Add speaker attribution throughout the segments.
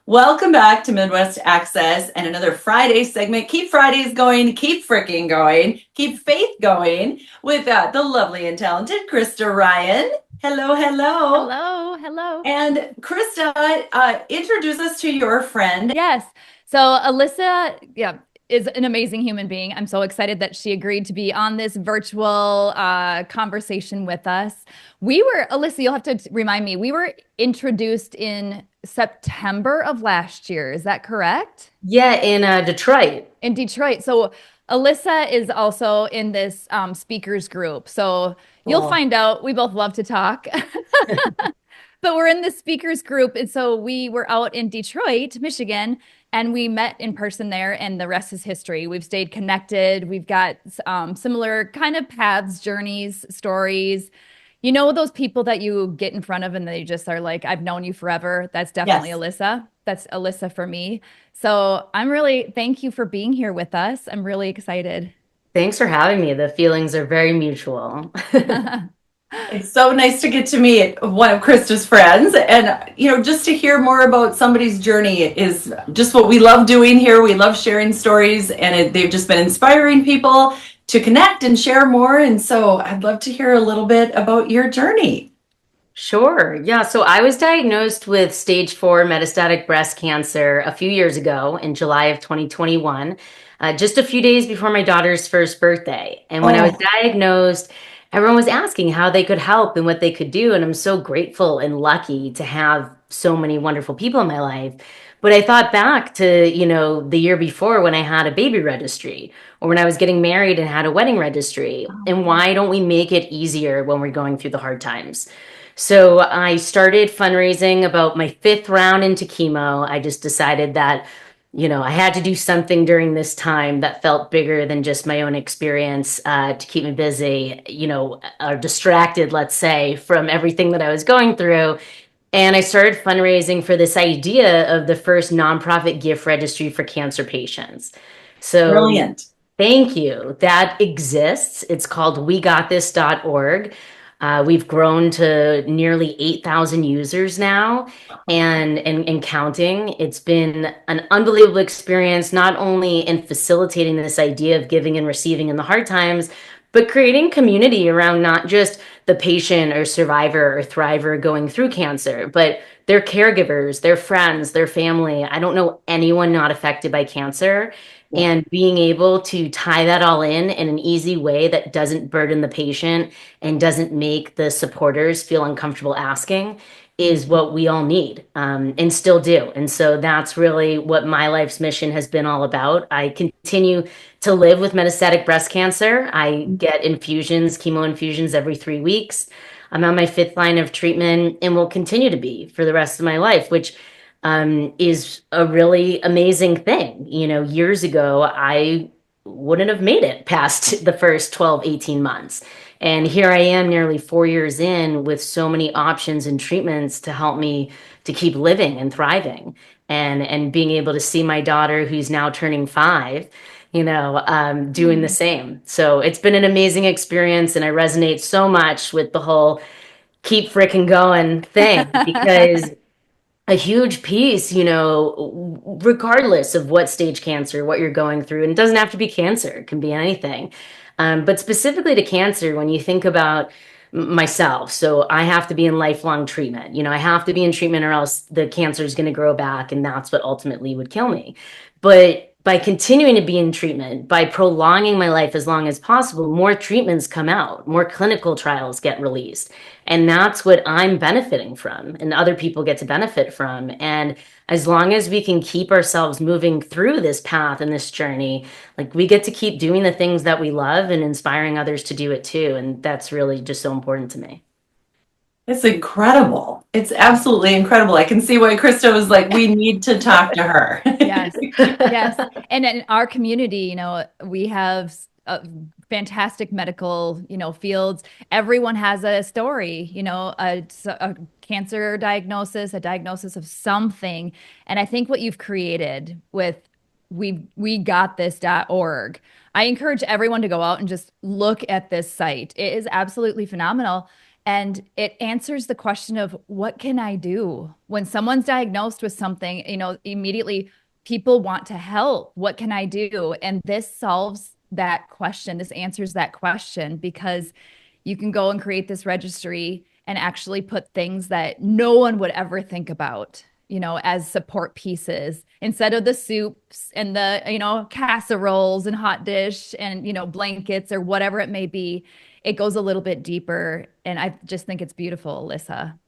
Speaker 1: Welcome back to Midwest Access and another Friday segment. Keep Fridays going, keep freaking going, keep faith going with the lovely and talented Krista Ryan. Hello, hello.
Speaker 2: Hello, hello.
Speaker 1: And Krista, introduce us to your friend.
Speaker 2: Yes. So Alyssa, yeah, is an amazing human being. I'm so excited that she agreed to be on this virtual conversation with us. Alyssa, you'll have to remind me, we were introduced in September of last year. Is that correct?
Speaker 3: Yeah, in Detroit.
Speaker 2: In Detroit. So Alyssa is also in this speakers group. So you'll
Speaker 3: Cool.
Speaker 2: find out. We both love to talk. But we're in the speakers group. And so we were out in Detroit, Michigan, and we met in person there, and the rest is history. We've stayed connected. We've got similar kind of paths, journeys, stories. You know, those people that you get in front of and they just are like, I've known you forever. That's definitely
Speaker 1: Yes.
Speaker 2: Alyssa. That's Alyssa for me. So thank you for being here with us. I'm really excited.
Speaker 3: Thanks for having me. The feelings are very mutual.
Speaker 1: It's so nice to get to meet one of Krista's friends. And, just to hear more about somebody's journey is just what we love doing here. We love sharing stories, and they've just been inspiring people to connect and share more. And so I'd love to hear a little bit about your journey.
Speaker 3: Sure. Yeah. So I was diagnosed with stage 4 metastatic breast cancer a few years ago in July of 2021, just a few days before my daughter's first birthday. And when I was
Speaker 1: Oh,
Speaker 3: diagnosed, everyone was asking how they could help and what they could do. And I'm so grateful and lucky to have so many wonderful people in my life. But I thought back to, the year before when I had a baby registry or when I was getting married and had a wedding registry. And why don't we make it easier when we're going through the hard times? So I started fundraising about my fifth round into chemo. I just decided that, I had to do something during this time that felt bigger than just my own experience to keep me busy, or distracted, let's say, from everything that I was going through. And I started fundraising for this idea of the first nonprofit gift registry for cancer patients. So
Speaker 1: brilliant.
Speaker 3: thank you. That exists. It's called wegotthis.org. We've grown to nearly 8,000 users now and counting. It's been an unbelievable experience, not only in facilitating this idea of giving and receiving in the hard times, but creating community around not just the patient or survivor or thriver going through cancer, but their caregivers, their friends, their family. I don't know anyone not affected by cancer.
Speaker 1: Yeah.
Speaker 3: And being able to tie that all in an easy way that doesn't burden the patient and doesn't make the supporters feel uncomfortable asking is what we all need, and still do. And so that's really what my life's mission has been all about. I continue to live with metastatic breast cancer. I get infusions, chemo infusions every 3 weeks. I'm on my fifth line of treatment and will continue to be for the rest of my life, which is a really amazing thing. Years ago, I wouldn't have made it past the first 12, 18 months. And here I am nearly 4 years in with so many options and treatments to help me to keep living and thriving and being able to see my daughter who's now turning 5, doing the same. So it's been an amazing experience, and I resonate so much with the whole keep freaking going thing because a huge piece, regardless of what stage cancer, what you're going through, and it doesn't have to be cancer, it can be anything. But specifically to cancer, when you think about myself, so I have to be in lifelong treatment. I have to be in treatment or else the cancer is going to grow back, and that's what ultimately would kill me. But by continuing to be in treatment, by prolonging my life as long as possible, more treatments come out, more clinical trials get released. And that's what I'm benefiting from, and other people get to benefit from. And as long as we can keep ourselves moving through this path and this journey, like we get to keep doing the things that we love and inspiring others to do it too. And that's really just so important to me.
Speaker 1: It's incredible. It's absolutely incredible. I can see why Krista was like, we need to talk to her.
Speaker 2: Yes. Yes. And in our community, we have fantastic medical, fields. Everyone has a story, a cancer diagnosis, a diagnosis of something. And I think what you've created with we got this.org, I encourage everyone to go out and just look at this site. It is absolutely phenomenal. And it answers the question of what can I do? When someone's diagnosed with something, immediately people want to help. What can I do? And this solves that question. This answers that question because you can go and create this registry and actually put things that no one would ever think about, as support pieces instead of the soups and the, casseroles and hot dish and, blankets or whatever it may be. It goes a little bit deeper. And I just think it's beautiful, Alyssa.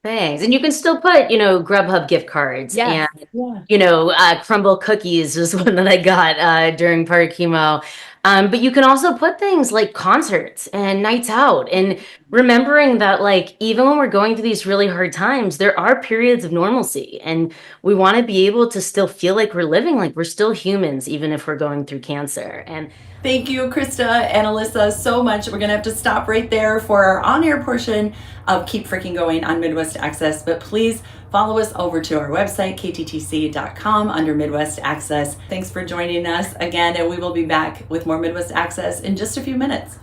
Speaker 3: Thanks. And you can still put, Grubhub gift cards
Speaker 2: Yes.
Speaker 3: and,
Speaker 1: Yeah.
Speaker 3: crumble cookies was one that I got during part chemo. But you can also put things like concerts and nights out and remembering that, like, even when we're going through these really hard times, there are periods of normalcy and we want to be able to still feel like we're living, like we're still humans, even if we're going through cancer. And
Speaker 1: Thank you, Krista and Elissa, so much. We're going to have to stop right there for our on-air portion of Keep Freaking Going on Midwest Access. But please follow us over to our website, kttc.com, under Midwest Access. Thanks for joining us again, and we will be back with more Midwest Access in just a few minutes.